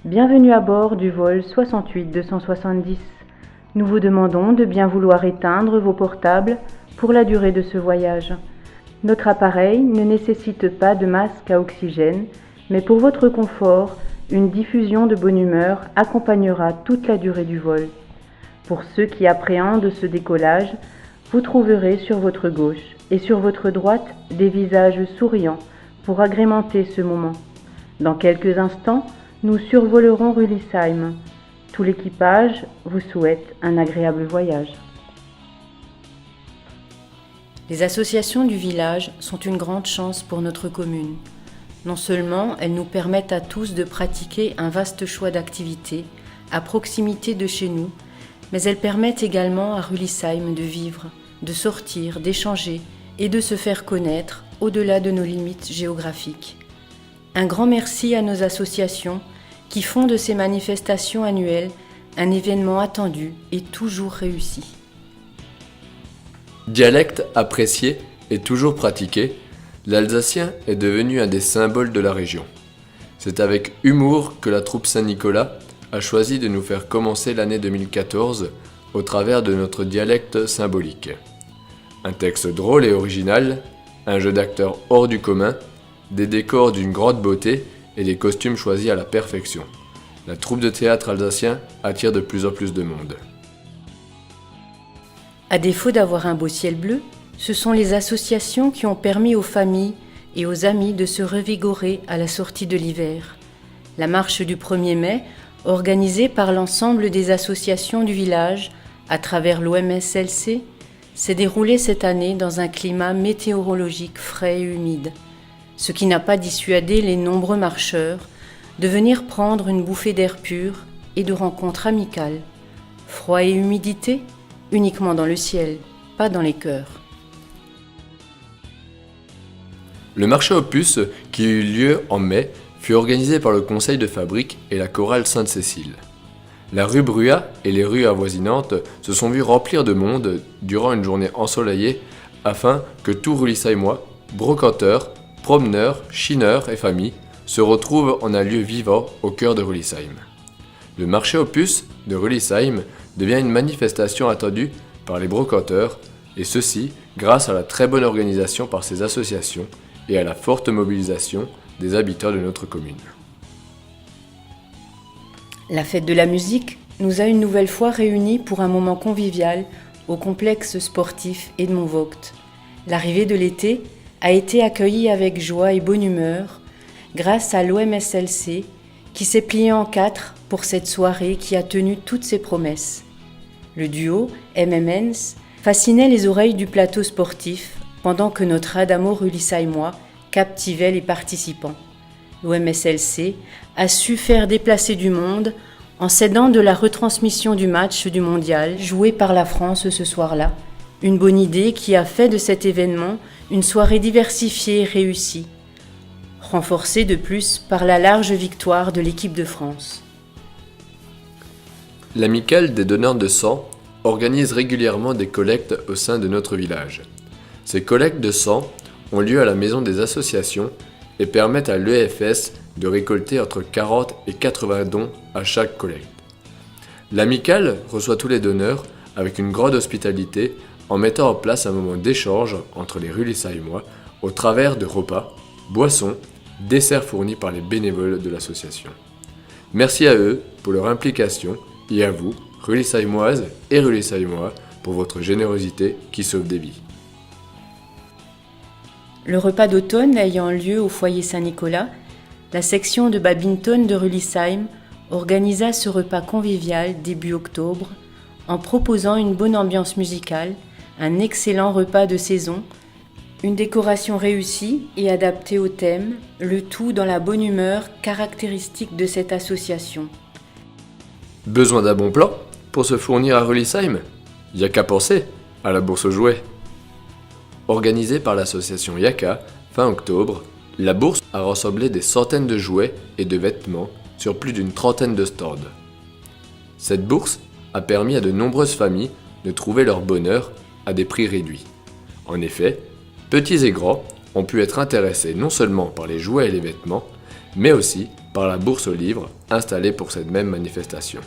Bienvenue à bord du vol 68-270. Nous vous demandons de bien vouloir éteindre vos portables pour la durée de ce voyage. Notre appareil ne nécessite pas de masque à oxygène, mais pour votre confort, une diffusion de bonne humeur accompagnera toute la durée du vol. Pour ceux qui appréhendent ce décollage, vous trouverez sur votre gauche et sur votre droite des visages souriants pour agrémenter ce moment. Dans quelques instants, nous survolerons Rülisheim. Tout l'équipage vous souhaite un agréable voyage. Les associations du village sont une grande chance pour notre commune. Non seulement elles nous permettent à tous de pratiquer un vaste choix d'activités à proximité de chez nous, mais elles permettent également à Rülisheim de vivre, de sortir, d'échanger et de se faire connaître au-delà de nos limites géographiques. Un grand merci à nos associations qui font de ces manifestations annuelles un événement attendu et toujours réussi. Dialecte apprécié et toujours pratiqué, l'alsacien est devenu un des symboles de la région. C'est avec humour que la troupe Saint-Nicolas a choisi de nous faire commencer l'année 2014 au travers de notre dialecte symbolique. Un texte drôle et original, un jeu d'acteurs hors du commun, des décors d'une grande beauté et des costumes choisis à la perfection. La troupe de théâtre alsacien attire de plus en plus de monde. À défaut d'avoir un beau ciel bleu, ce sont les associations qui ont permis aux familles et aux amis de se revigorer à la sortie de l'hiver. La marche du 1er mai, organisée par l'ensemble des associations du village à travers l'OMSLC, s'est déroulée cette année dans un climat météorologique frais et humide, ce qui n'a pas dissuadé les nombreux marcheurs de venir prendre une bouffée d'air pur et de rencontres amicales. Froid et humidité, uniquement dans le ciel, pas dans les cœurs. Le marché aux puces, qui eut lieu en mai, fut organisé par le conseil de fabrique et la chorale Sainte-Cécile. La rue Brua et les rues avoisinantes se sont vues remplir de monde durant une journée ensoleillée afin que tout Rülisheimois, brocanteurs, promeneurs, chineurs et familles se retrouvent en un lieu vivant au cœur de Rülisheim. Le marché aux puces de Rülisheim devient une manifestation attendue par les brocanteurs, et ceci grâce à la très bonne organisation par ces associations et à la forte mobilisation des habitants de notre commune. La fête de la musique nous a une nouvelle fois réunis pour un moment convivial au complexe sportif Edmond Vogt. L'arrivée de l'été a été accueillie avec joie et bonne humeur grâce à l'OMSLC qui s'est plié en 4 pour cette soirée qui a tenu toutes ses promesses. Le duo MMNs fascinait les oreilles du plateau sportif pendant que notre Adamo Rülisheimois captivait les participants. L'OMSLC a su faire déplacer du monde en s'aidant de la retransmission du match du mondial joué par la France ce soir-là. Une bonne idée qui a fait de cet événement une soirée diversifiée et réussie, renforcée de plus par la large victoire de l'équipe de France. L'Amicale des donneurs de sang organise régulièrement des collectes au sein de notre village. Ces collectes de sang ont lieu à la maison des associations et permettent à l'EFS de récolter entre 40 et 80 dons à chaque collecte. L'Amicale reçoit tous les donneurs avec une grande hospitalité en mettant en place un moment d'échange entre les Rülisheimois au travers de repas, boissons, desserts fournis par les bénévoles de l'association. Merci à eux pour leur implication et à vous, Rülisheimoises et Rülisheimois, pour votre générosité qui sauve des vies. Le repas d'automne ayant lieu au foyer Saint-Nicolas, la section de badminton de Rülisheim organisa ce repas convivial début octobre en proposant une bonne ambiance musicale, un excellent repas de saison, une décoration réussie et adaptée au thème, le tout dans la bonne humeur caractéristique de cette association. Besoin d'un bon plan pour se fournir à Rülisheim? Y a qu'à penser à la bourse aux jouets. Organisée par l'association Yaka, fin octobre, la bourse a rassemblé des centaines de jouets et de vêtements sur plus d'une trentaine de stands. Cette bourse a permis à de nombreuses familles de trouver leur bonheur à des prix réduits. En effet, petits et grands ont pu être intéressés non seulement par les jouets et les vêtements, mais aussi par la bourse aux livres installée pour cette même manifestation.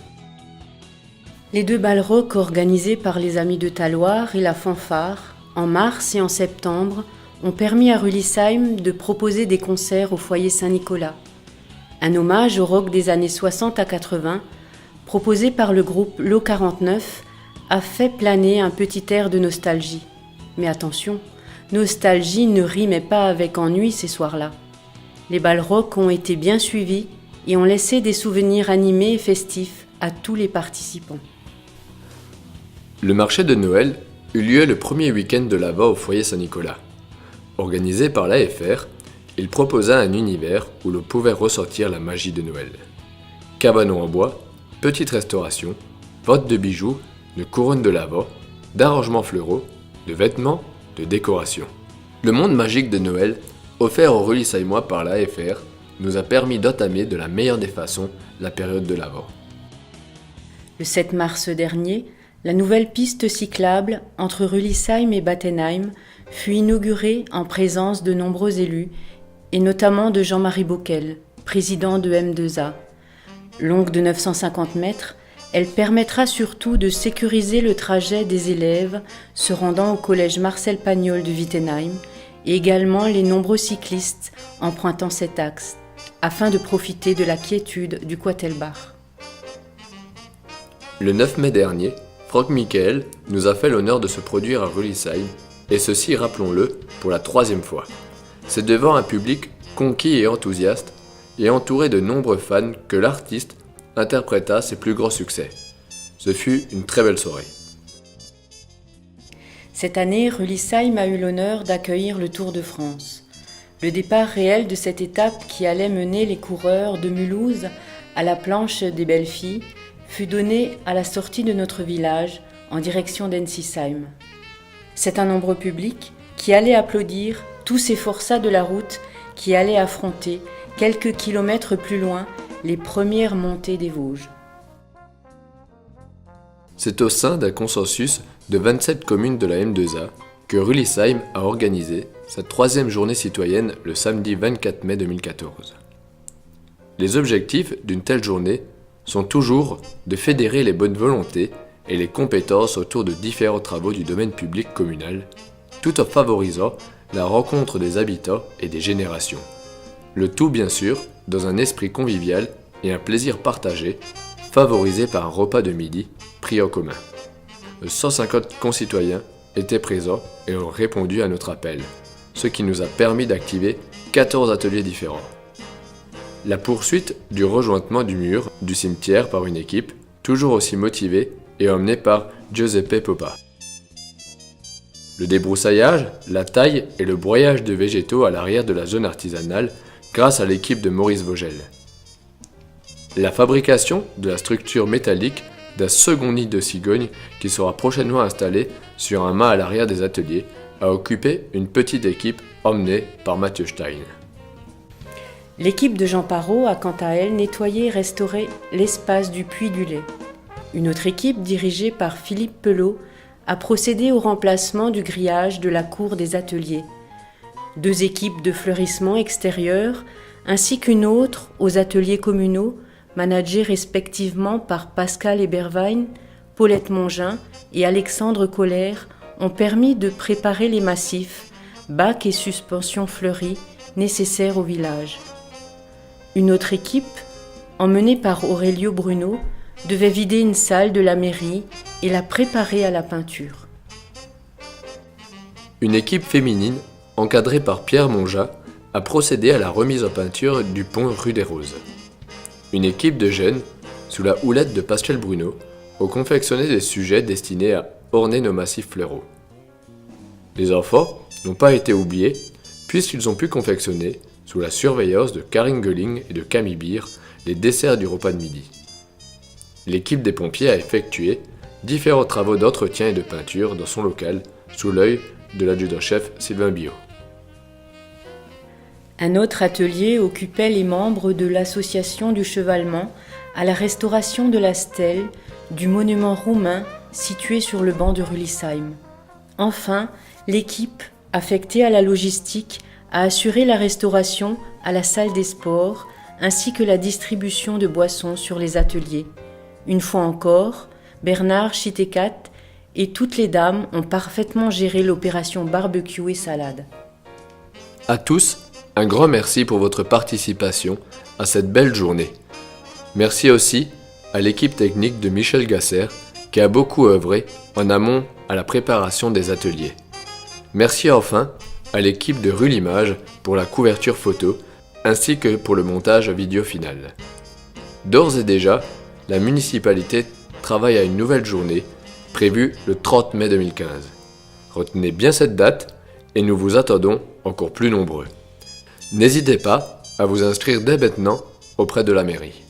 Les 2 bals rock organisés par les Amis de Talloires et la Fanfare, en mars et en septembre, ont permis à Rülisheim de proposer des concerts au foyer Saint-Nicolas. Un hommage au rock des années 60 à 80, proposé par le groupe L'Eau 49, a fait planer un petit air de nostalgie. Mais attention, nostalgie ne rimait pas avec ennui ces soirs-là. Les bals rock ont été bien suivis et ont laissé des souvenirs animés et festifs à tous les participants. Le marché de Noël eut lieu le premier week-end de l'Avent au foyer Saint-Nicolas. Organisé par l'AFR, il proposa un univers où l'on pouvait ressentir la magie de Noël. Cabanon en bois, petite restauration, vente de bijoux, de couronnes de l'Avent, d'arrangements floraux, de vêtements, de décorations. Le monde magique de Noël, offert aux Rülisheimois par l'AFR, nous a permis d'entamer de la meilleure des façons la période de l'Avent. Le 7 mars dernier, la nouvelle piste cyclable entre Rülisheim et Battenheim fut inaugurée en présence de nombreux élus, et notamment de Jean-Marie Bockel, président de M2A. Longue de 950 mètres, elle permettra surtout de sécuriser le trajet des élèves se rendant au collège Marcel Pagnol de Wittenheim et également les nombreux cyclistes empruntant cet axe, afin de profiter de la quiétude du Quatelbach. Le 9 mai dernier, Franck Michael nous a fait l'honneur de se produire à Rülisheim, et ceci, rappelons-le, pour la 3e fois. C'est devant un public conquis et enthousiaste, et entouré de nombreux fans que l'artiste interpréta ses plus grands succès. Ce fut une très belle soirée. Cette année, Rülisheim a eu l'honneur d'accueillir le Tour de France. Le départ réel de cette étape qui allait mener les coureurs de Mulhouse à la planche des belles filles fut donné à la sortie de notre village en direction d'Ensisheim. C'est un nombreux public qui allait applaudir tous ces forçats de la route qui allaient affronter quelques kilomètres plus loin les premières montées des Vosges. C'est au sein d'un consensus de 27 communes de la M2A que Rülisheim a organisé sa 3e journée citoyenne le samedi 24 mai 2014. Les objectifs d'une telle journée sont toujours de fédérer les bonnes volontés et les compétences autour de différents travaux du domaine public communal, tout en favorisant la rencontre des habitants et des générations. Le tout bien sûr dans un esprit convivial et un plaisir partagé, favorisé par un repas de midi pris en commun. 150 concitoyens étaient présents et ont répondu à notre appel, ce qui nous a permis d'activer 14 ateliers différents. La poursuite du rejointement du mur du cimetière par une équipe toujours aussi motivée et emmenée par Giuseppe Popa. Le débroussaillage, la taille et le broyage de végétaux à l'arrière de la zone artisanale grâce à l'équipe de Maurice Vogel. La fabrication de la structure métallique d'un second nid de cigogne qui sera prochainement installé sur un mât à l'arrière des ateliers a occupé une petite équipe emmenée par Mathieu Stein. L'équipe de Jean Parot a quant à elle nettoyé et restauré l'espace du Puy du Lait. Une autre équipe dirigée par Philippe Pelot a procédé au remplacement du grillage de la cour des ateliers. 2 équipes de fleurissement extérieur ainsi qu'une autre aux ateliers communaux managés respectivement par Pascal Eberwein, Paulette Mongin et Alexandre Colère ont permis de préparer les massifs, bacs et suspensions fleuris nécessaires au village. Une autre équipe, emmenée par Aurelio Bruno, devait vider une salle de la mairie et la préparer à la peinture. Une équipe féminine, encadrée par Pierre Monja, a procédé à la remise en peinture du pont rue des Roses. Une équipe de jeunes, sous la houlette de Pascal Bruno, ont confectionné des sujets destinés à orner nos massifs floraux. Les enfants n'ont pas été oubliés, puisqu'ils ont pu confectionner, sous la surveillance de Karine Gölling et de Camille Beer, les desserts du repas de midi. L'équipe des pompiers a effectué différents travaux d'entretien et de peinture dans son local, sous l'œil de l'adjudant-chef Sylvain Biot. Un autre atelier occupait les membres de l'association du chevalement à la restauration de la stèle du monument roumain situé sur le banc de Rülisheim. Enfin, l'équipe affectée à la logistique a assuré la restauration à la salle des sports ainsi que la distribution de boissons sur les ateliers. Une fois encore, Bernard Chitécat et toutes les dames ont parfaitement géré l'opération barbecue et salade. À tous, un grand merci pour votre participation à cette belle journée. Merci aussi à l'équipe technique de Michel Gasser qui a beaucoup œuvré en amont à la préparation des ateliers. Merci enfin à l'équipe de Rue L'Image pour la couverture photo ainsi que pour le montage vidéo final. D'ores et déjà, la municipalité travaille à une nouvelle journée prévue le 30 mai 2015. Retenez bien cette date et nous vous attendons encore plus nombreux. N'hésitez pas à vous inscrire dès maintenant auprès de la mairie.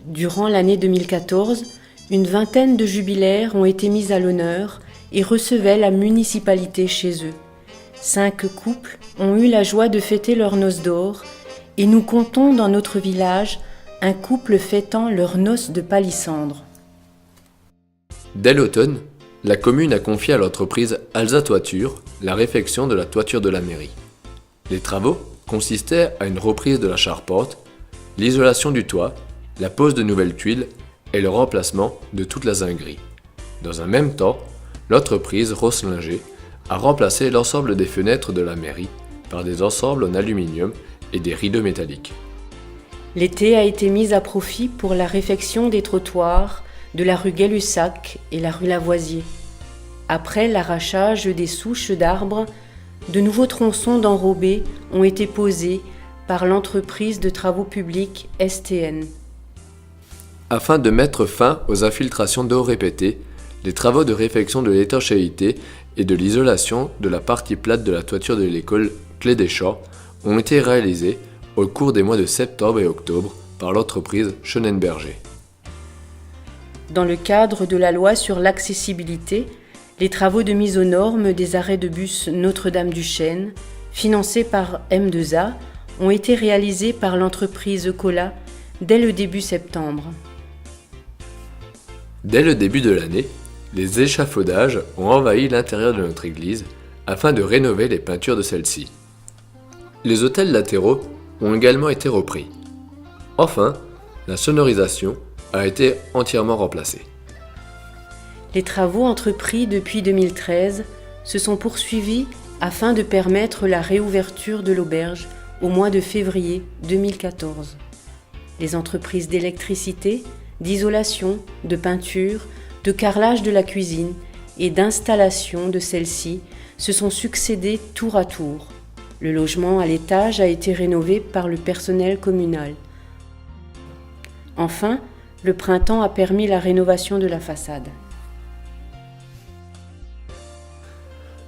Durant l'année 2014, une vingtaine de jubilaires ont été mis à l'honneur et recevaient la municipalité chez eux. 5 couples ont eu la joie de fêter leurs noces d'or et nous comptons dans notre village un couple fêtant leurs noces de palissandre. Dès l'automne, la commune a confié à l'entreprise Alsa Toiture la réfection de la toiture de la mairie. Les travaux consistaient à une reprise de la charpente, l'isolation du toit, la pose de nouvelles tuiles et le remplacement de toute la zinguerie. Dans un même temps, l'entreprise Rosslinger a remplacé l'ensemble des fenêtres de la mairie par des ensembles en aluminium et des rideaux métalliques. L'été a été mis à profit pour la réfection des trottoirs de la rue Gay-Lussac et la rue Lavoisier. Après l'arrachage des souches d'arbres, de nouveaux tronçons d'enrobés ont été posés par l'entreprise de travaux publics STN. Afin de mettre fin aux infiltrations d'eau répétées, les travaux de réfection de l'étanchéité et de l'isolation de la partie plate de la toiture de l'école Clé des Champs ont été réalisés au cours des mois de septembre et octobre par l'entreprise Schonenberger. Dans le cadre de la loi sur l'accessibilité, les travaux de mise aux normes des arrêts de bus Notre-Dame-du-Chêne, financés par M2A, ont été réalisés par l'entreprise Cola dès le début septembre. Dès le début de l'année, les échafaudages ont envahi l'intérieur de notre église afin de rénover les peintures de celle-ci. Les autels latéraux ont également été repris. Enfin, la sonorisation a été entièrement remplacée. Les travaux entrepris depuis 2013 se sont poursuivis afin de permettre la réouverture de l'auberge au mois de février 2014. Les entreprises d'électricité, d'isolation, de peinture, de carrelage de la cuisine et d'installation de celle-ci se sont succédés tour à tour. Le logement à l'étage a été rénové par le personnel communal. Enfin, le printemps a permis la rénovation de la façade.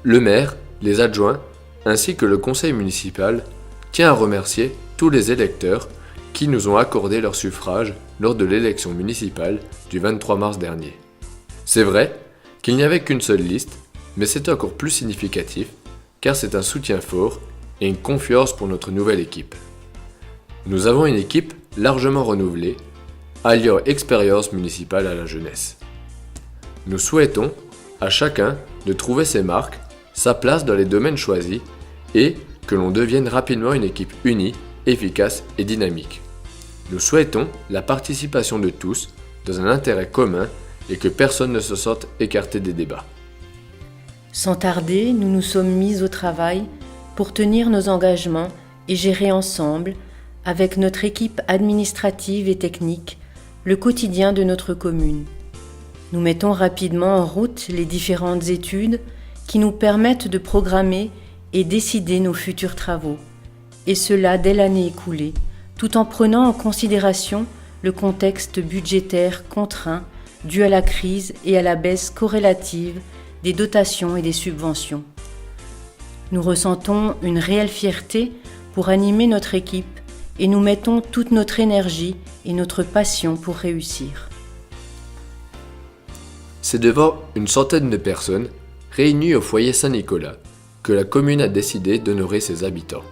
Le maire, les adjoints, ainsi que le conseil municipal tient à remercier tous les électeurs qui nous ont accordé leur suffrage lors de l'élection municipale du 23 mars dernier. C'est vrai qu'il n'y avait qu'une seule liste, mais c'est encore plus significatif car c'est un soutien fort et une confiance pour notre nouvelle équipe. Nous avons une équipe largement renouvelée, alliant expérience municipale à la jeunesse. Nous souhaitons à chacun de trouver ses marques, sa place dans les domaines choisis et que l'on devienne rapidement une équipe unie, efficace et dynamique. Nous souhaitons la participation de tous dans un intérêt commun et que personne ne se sente écarté des débats. Sans tarder, nous nous sommes mis au travail pour tenir nos engagements et gérer ensemble, avec notre équipe administrative et technique, le quotidien de notre commune. Nous mettons rapidement en route les différentes études qui nous permettent de programmer et décider nos futurs travaux, et cela dès l'année écoulée, tout en prenant en considération le contexte budgétaire contraint dû à la crise et à la baisse corrélative des dotations et des subventions. Nous ressentons une réelle fierté pour animer notre équipe et nous mettons toute notre énergie et notre passion pour réussir. C'est devant une centaine de personnes réunies au foyer Saint-Nicolas que la commune a décidé d'honorer ses habitants.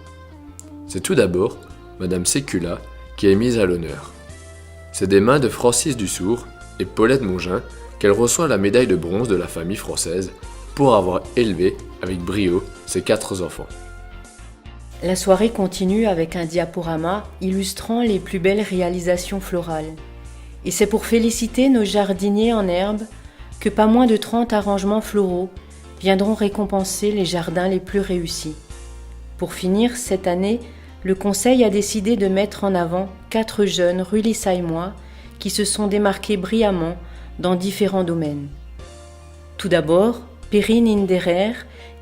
C'est tout d'abord Madame Sécula qui est mise à l'honneur. C'est des mains de Francis Dussour et Paulette Mongin qu'elle reçoit la médaille de bronze de la famille française pour avoir élevé avec brio ses 4 enfants. La soirée continue avec un diaporama illustrant les plus belles réalisations florales. Et c'est pour féliciter nos jardiniers en herbe que pas moins de 30 arrangements floraux viendront récompenser les jardins les plus réussis. Pour finir, cette année, le Conseil a décidé de mettre en avant 4 jeunes Rulissaïmois qui se sont démarqués brillamment dans différents domaines. Tout d'abord, Perrine Inderer,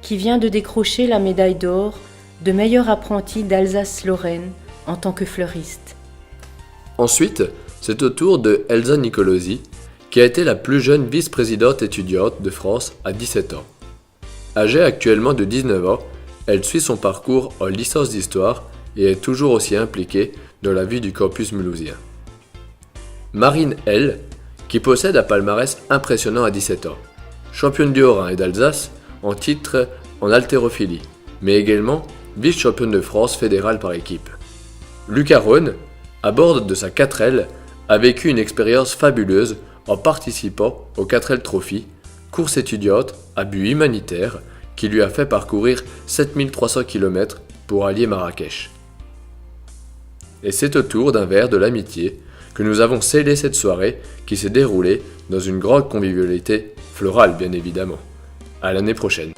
qui vient de décrocher la médaille d'or de meilleure apprentie d'Alsace-Lorraine en tant que fleuriste. Ensuite, c'est au tour de Elsa Nicolosi, qui a été la plus jeune vice-présidente étudiante de France à 17 ans. Âgée actuellement de 19 ans, elle suit son parcours en licence d'histoire et est toujours aussi impliquée dans la vie du campus mulhousien. Marine L, qui possède un palmarès impressionnant à 17 ans, championne du Haut-Rhin et d'Alsace en titre en haltérophilie, mais également vice-championne de France fédérale par équipe. Lucas Rhône, à bord de sa 4L, a vécu une expérience fabuleuse en participant au 4L Trophy, course étudiante à but humanitaire qui lui a fait parcourir 7300 km pour allier Marrakech. Et c'est au tour d'un verre de l'amitié que nous avons scellé cette soirée qui s'est déroulée dans une grande convivialité florale bien évidemment. À l'année prochaine.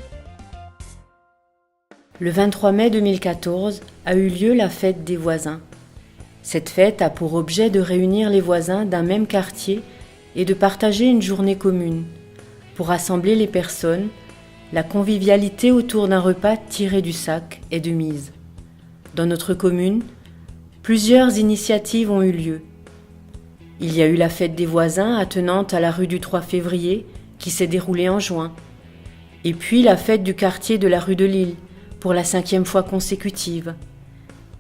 Le 23 mai 2014 a eu lieu la fête des voisins. Cette fête a pour objet de réunir les voisins d'un même quartier et de partager une journée commune. Pour rassembler les personnes, la convivialité autour d'un repas tiré du sac est de mise. Dans notre commune, plusieurs initiatives ont eu lieu. Il y a eu la fête des voisins attenante à la rue du 3 février qui s'est déroulée en juin. Et puis la fête du quartier de la rue de Lille, pour la 5e fois consécutive.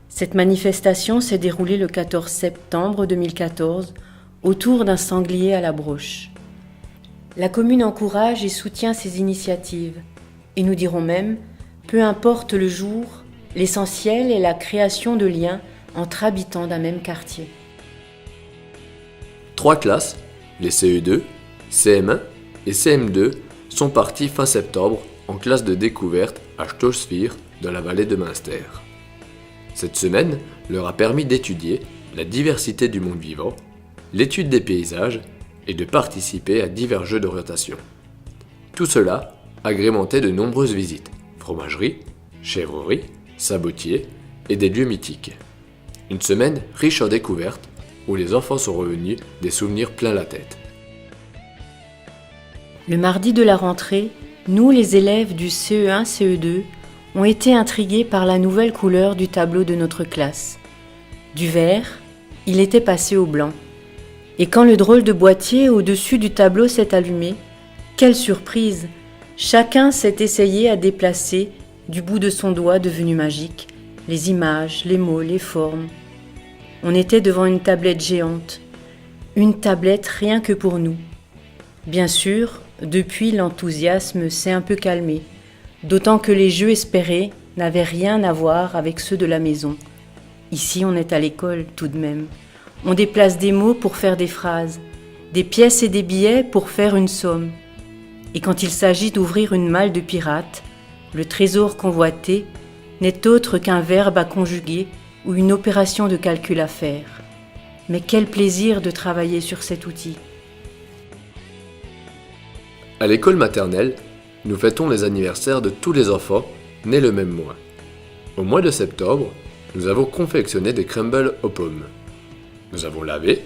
Cette manifestation s'est déroulée le 14 septembre 2014 autour d'un sanglier à la broche. La commune encourage et soutient ces initiatives. Et nous dirons même, peu importe le jour, l'essentiel est la création de liens entre habitants d'un même quartier. 3 classes, les CE2, CM1 et CM2, sont parties fin septembre en classe de découverte à Stoßwihr dans la vallée de Münster. Cette semaine leur a permis d'étudier la diversité du monde vivant, l'étude des paysages et de participer à divers jeux d'orientation. Tout cela agrémenté de nombreuses visites, fromageries, chèvreries, sabotiers et des lieux mythiques. Une semaine riche en découvertes où les enfants sont revenus des souvenirs plein la tête. Le mardi de la rentrée, nous, les élèves du CE1, CE2, ont été intrigués par la nouvelle couleur du tableau de notre classe. Du vert, il était passé au blanc. Et quand le drôle de boîtier au-dessus du tableau s'est allumé, quelle surprise! Chacun s'est essayé à déplacer, du bout de son doigt devenu magique, les images, les mots, les formes. On était devant une tablette géante. Une tablette rien que pour nous. Bien sûr, depuis, l'enthousiasme s'est un peu calmé, d'autant que les jeux espérés n'avaient rien à voir avec ceux de la maison. Ici, on est à l'école tout de même. On déplace des mots pour faire des phrases, des pièces et des billets pour faire une somme. Et quand il s'agit d'ouvrir une malle de pirate, le trésor convoité n'est autre qu'un verbe à conjuguer ou une opération de calcul à faire. Mais quel plaisir de travailler sur cet outil! À l'école maternelle, nous fêtons les anniversaires de tous les enfants nés le même mois. Au mois de septembre, nous avons confectionné des crumbles aux pommes. Nous avons lavé,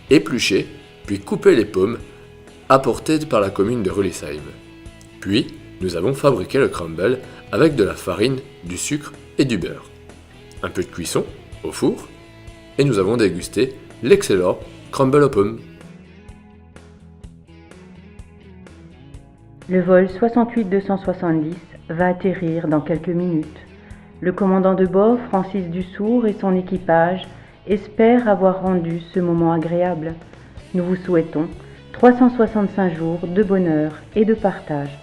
épluché, puis coupé les pommes apportées par la commune de Rülisheim. Puis, nous avons fabriqué le crumble avec de la farine, du sucre et du beurre. Un peu de cuisson au four, et nous avons dégusté l'excellent crumble aux pommes. Le vol 68-270 va atterrir dans quelques minutes. Le commandant de bord, Francis Dussour, et son équipage espèrent avoir rendu ce moment agréable. Nous vous souhaitons 365 jours de bonheur et de partage.